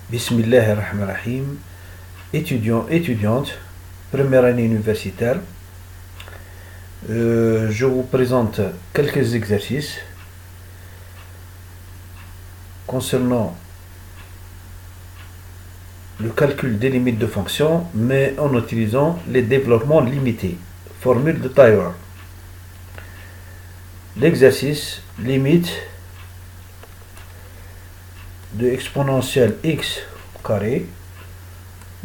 Bismillahirrahmanirrahim. Étudiants, étudiantes, première année universitaire, je vous présente quelques exercices concernant le calcul des limites de fonctions, mais en utilisant les développements limités, formule de Taylor. L'exercice limite de exponentielle x au carré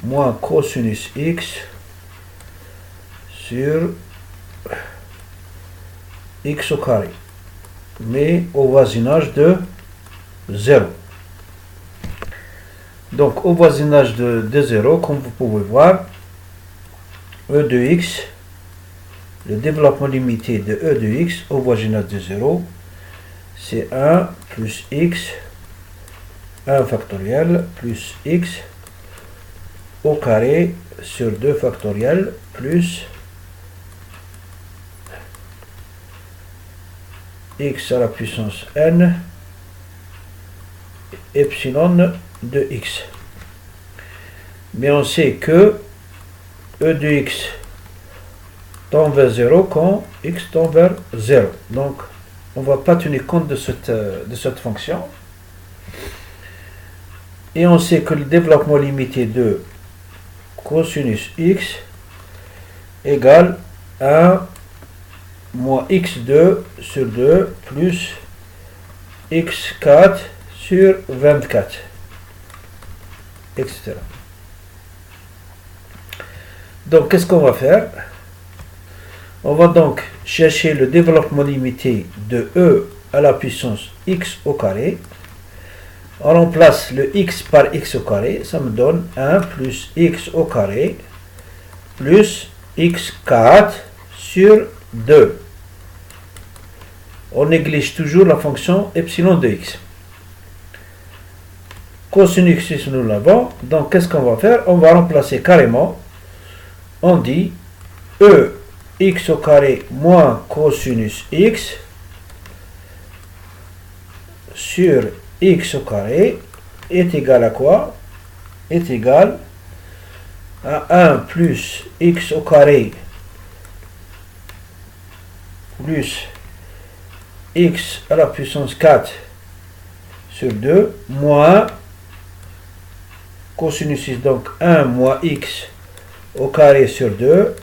moins cosinus x sur x au carré, mais au voisinage de 0. Donc au voisinage de 0, comme vous pouvez voir, e de x, le développement limité de e de x au voisinage de 0, c'est 1 plus x 1 factoriel plus x au carré sur 2 factoriel plus x à la puissance n epsilon de x. Mais on sait que e de x tend vers 0 quand x tend vers 0. Donc on ne va pas tenir compte de cette fonction. Et on sait que le développement limité de cosinus x égale 1 moins x2 sur 2 plus x4 sur 24, etc. Donc, qu'est-ce qu'on va faire? On va donc chercher le développement limité de e à la puissance x au carré. On remplace le x par x au carré, ça me donne 1 plus x au carré plus x4 sur 2. On néglige toujours la fonction epsilon de x. Cosinus x, nous l'avons, donc qu'est-ce qu'on va faire? On va remplacer carrément, on dit e x au carré moins cosinus x sur x au carré est égal à quoi? Est égal à 1 plus x au carré plus x à la puissance 4 sur 2 moins cosinus x, donc 1 moins x au carré sur 2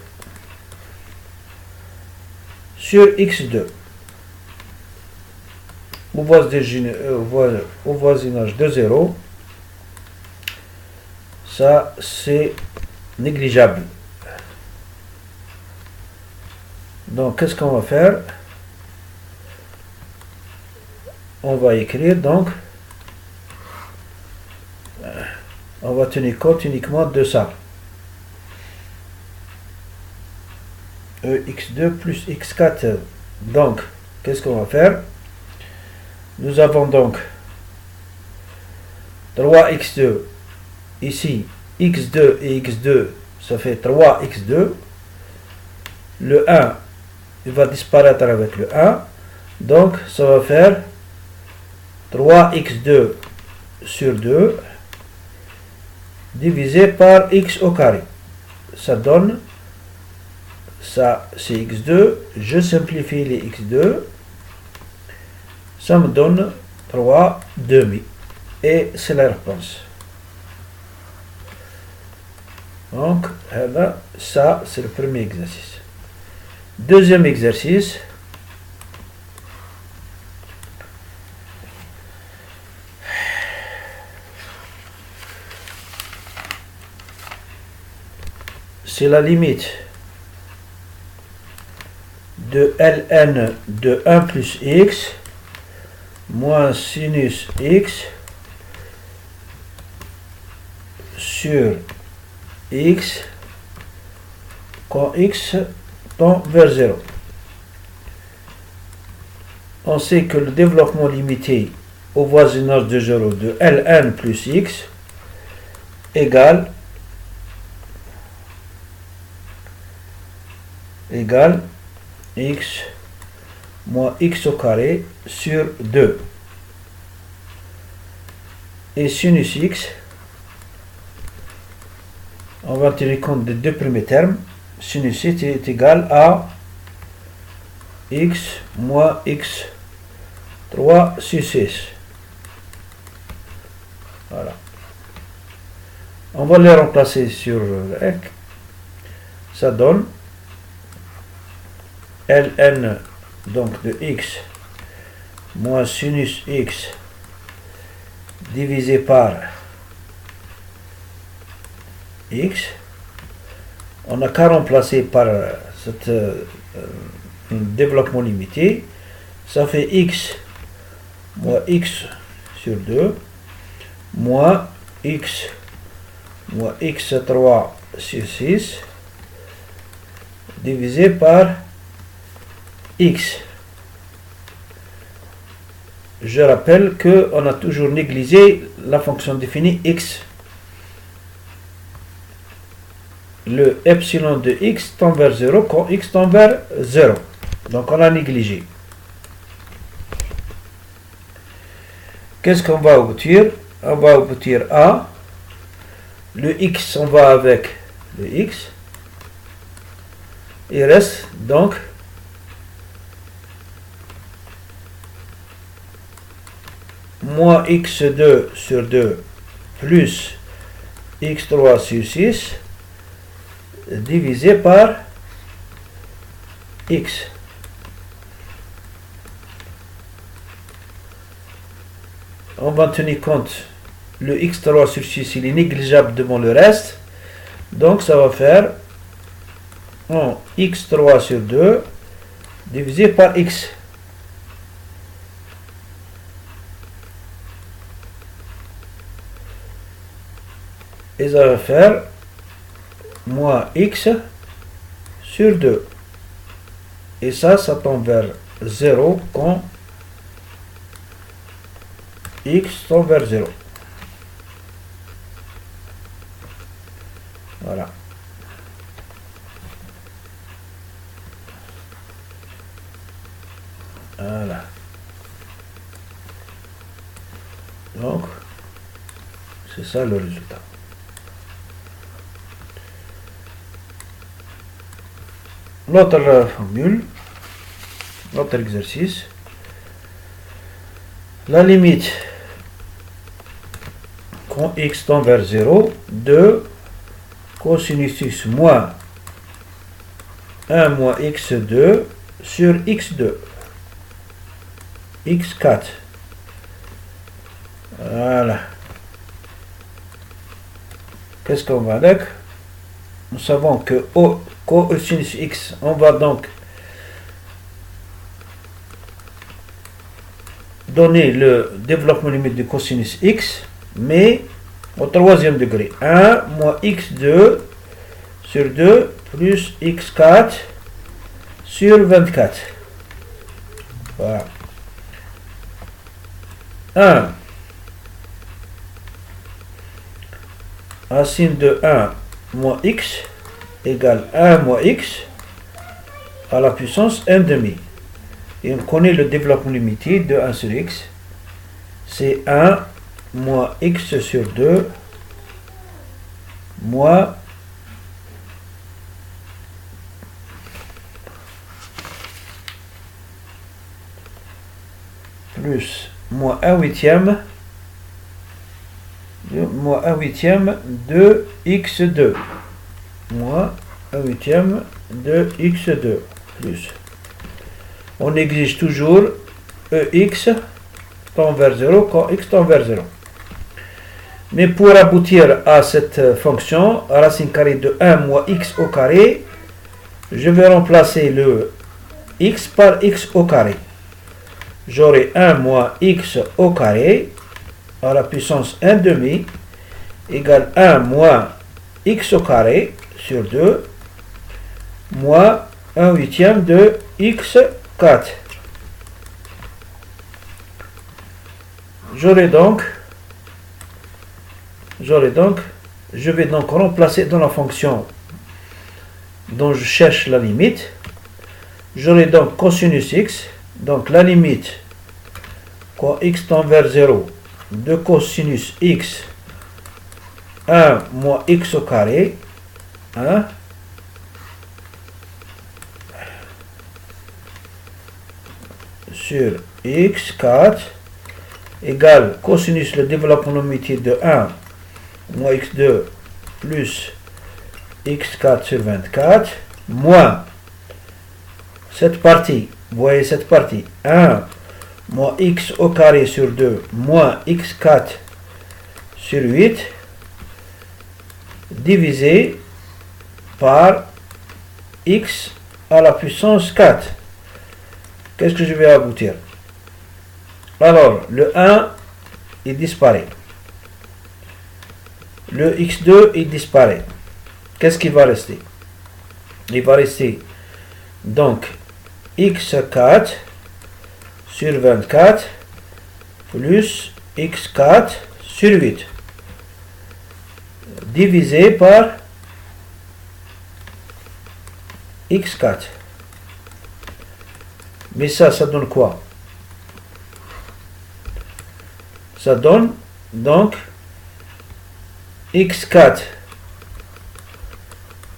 sur x2. Au voisinage de 0, ça c'est négligeable. Donc qu'est-ce qu'on va faire? On va écrire donc, on va tenir compte uniquement de ça. X2 plus x4. Donc qu'est-ce qu'on va faire? Nous avons donc 3x2, ici x2 et x2, ça fait 3x2. Le 1, il va disparaître avec le 1, donc ça va faire 3x2 sur 2 divisé par x au carré. Ça donne, ça c'est x2, je simplifie les x2, ça me donne 3 demi. Et c'est la réponse. Donc, là, ça, c'est le premier exercice. Deuxième exercice. C'est la limite de ln de 1 plus x moins sinus x sur x quand x tend vers 0. On sait que le développement limité au voisinage de 0 de ln plus x égale x moins x au carré sur 2. Et sinus x, On va tenir compte des deux premiers termes. Sinus est égal à x moins x3 sur 6. Voilà. On va les remplacer sur le REC. Ça donne ln donc de x moins sinus x divisé par x. On n'a qu'à remplacer par cet développement limité. Ça fait x moins x sur 2 moins x3 sur 6 divisé par x. Je rappelle qu'on a toujours négligé la fonction définie x. Le epsilon de x tend vers 0 quand x tend vers 0. Donc on a négligé. Qu'est-ce qu'on va obtenir? On va obtenir a. Le x, on va avec le x. Il reste donc moins x2 sur 2 plus x3 sur 6 divisé par x. On va tenir compte, le x3 sur 6 il est négligeable devant le reste, donc ça va faire x3 sur 2 divisé par x. Et ça va faire moins x sur 2. Et ça tombe vers 0 quand x tend vers 0. Voilà. Voilà. Donc, c'est ça le résultat. L'autre formule, l'autre exercice, la limite quand x tend vers 0 de cosinus x moins 1 moins x2 sur x2, x4. Voilà. Qu'est-ce qu'on va avec? Nous savons que au cosinus x, on va donc donner le développement limite du cosinus x, mais au troisième degré. 1 moins x2 sur 2 plus x4 sur 24. Voilà. 1 racine de 1 moins x égale 1 moins x à la puissance 1 demi. Et on connaît le développement limité de 1 sur x. C'est 1 moins x sur 2 moins plus moins 1 huitième de x2 moins 1 huitième de x2 plus. On exige toujours ex tend vers 0 quand x tend vers 0. Mais pour aboutir à cette fonction, racine carrée de 1 moins x au carré, je vais remplacer le x par x au carré. J'aurai 1 moins x au carré à la puissance 1 demi égale 1 moins x au carré sur 2 moins 1 huitième de x4. Je vais donc remplacer dans la fonction dont je cherche la limite. J'aurai donc cosinus x, donc la limite quand x tend vers 0 de cosinus x 1 moins x au carré 1 sur x4 égale cosinus le développement limité de 1 moins x2 plus x4 sur 24 moins cette partie, vous voyez cette partie, 1 moins x au carré sur 2 moins x4 sur 8 divisé par x à la puissance 4. Qu'est-ce que je vais aboutir? Alors, le 1, il disparaît. Le x2, il disparaît. Qu'est-ce qui va rester? Il va rester donc x4 sur 24 plus x4 sur 8 divisé par x4. Mais ça donne quoi? Ça donne donc x4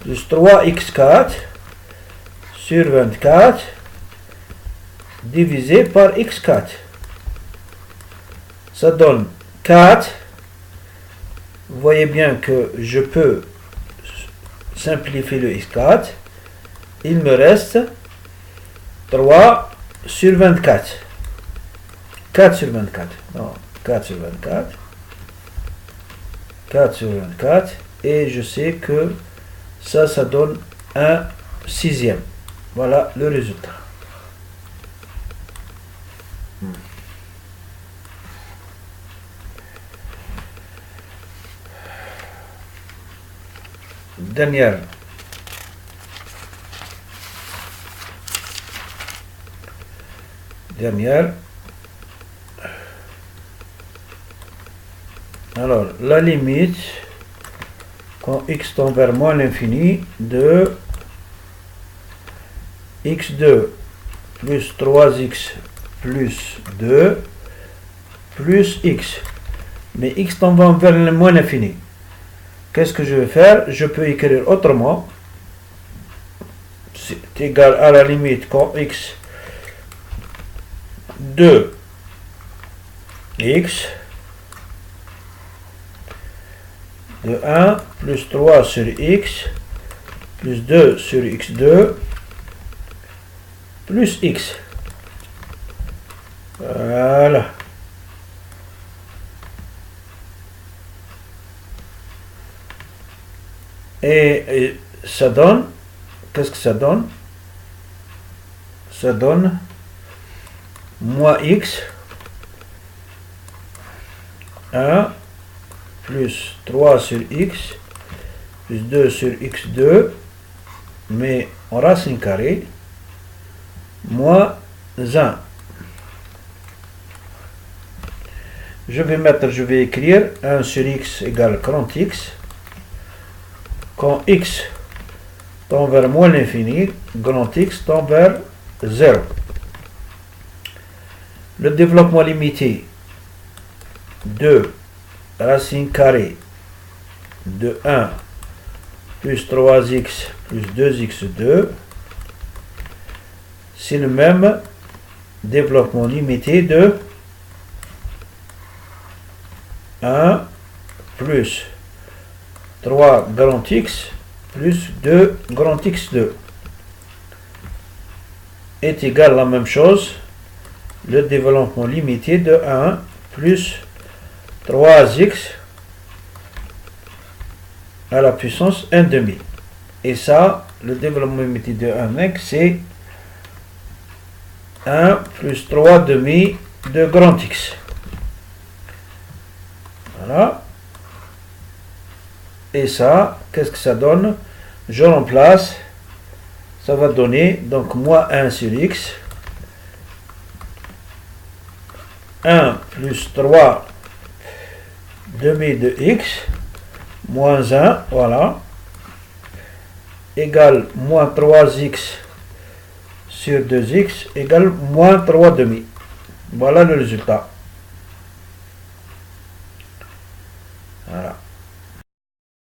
plus 3x4 sur 24 divisé par x4. Ça donne 4. Vous voyez bien que je peux simplifier le x4. Il me reste 3 sur 24. 4 sur 24. Non, 4 sur 24. 4 sur 24. Et je sais que ça donne un sixième. Voilà le résultat. Dernière. Alors, la limite, quand x tend vers moins l'infini, de x2 plus 3x plus 2 plus x. Mais x tend vers le moins l'infini. Qu'est-ce que je vais faire? Je peux écrire autrement. C'est égal à la limite quand x 2 x de 1 plus 3 sur x plus 2 sur x2 plus x. Voilà. Et ça donne, qu'est-ce que ça donne? Ça donne moins x 1 plus 3 sur x plus 2 sur x2 mais en racine carrée moins 1. Je vais écrire 1 sur x égale grand x. Quand x tend vers moins l'infini, grand x tend vers 0. Le développement limité de racine carrée de 1 plus 3x plus 2x2, c'est le même développement limité de 1 plus 3 grand X plus 2 grand X2 est égal à la même chose, le développement limité de 1 plus 3x à la puissance 1/2. Et ça, le développement limité de 1x, c'est 1 plus 3/2 de grand X. Voilà. Et ça, qu'est-ce que ça donne? Je remplace, ça va donner donc moins 1 sur x, 1 plus 3 demi de x, moins 1, voilà, égale moins 3x sur 2x, égale moins 3 demi. Voilà le résultat.